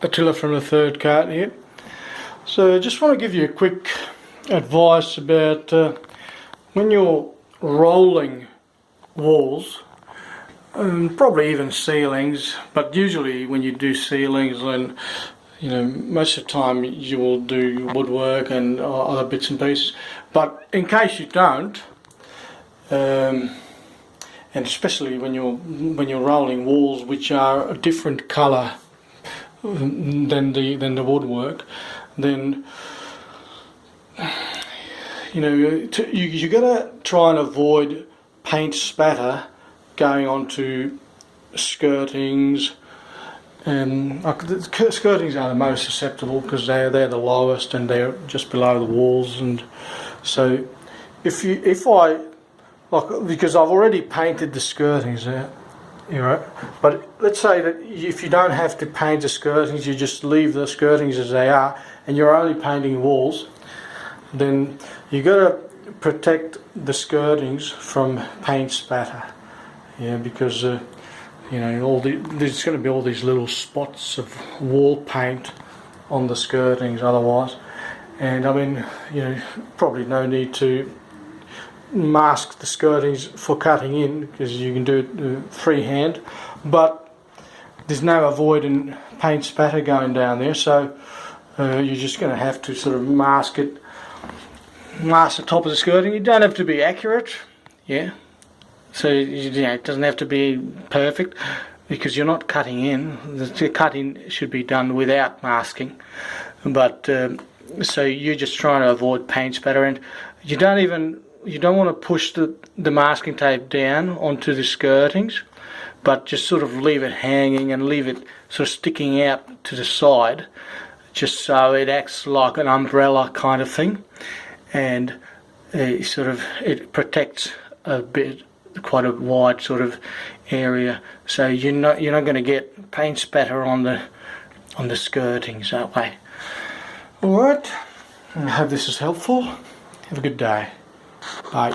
Attila from the Third Cart here. So I just want to give you a quick advice about when you're rolling walls, probably even ceilings, but usually when you do ceilings, then most of the time you will do woodwork and other bits and pieces. But in case you don't, and especially when you're rolling walls which are a different colour than the woodwork, then you gotta try and avoid paint spatter going onto skirtings. Skirtings are the most susceptible because they're the lowest and they're just below the walls, and so if I because I've already painted the skirtings there, but let's say that if you don't have to paint the skirtings, you just leave the skirtings as they are and you're only painting walls, then you got to protect the skirtings from paint spatter, because there's going to be all these little spots of wall paint on the skirtings otherwise. And I mean, probably no need to mask the skirtings for cutting in because you can do it freehand, but there's no avoiding paint spatter going down there, so you're just going to have to sort of mask the top of the skirting. You don't have to be accurate, so it doesn't have to be perfect because you're not cutting in. The cutting should be done without masking, but so you're just trying to avoid paint spatter, and you don't want to push the masking tape down onto the skirtings, but just sort of leave it hanging and leave it sort of sticking out to the side, just so it acts like an umbrella kind of thing, and it protects quite a wide sort of area, so you're not going to get paint spatter on the skirtings that way. Alright, I hope this is helpful. Have a good day. Bye.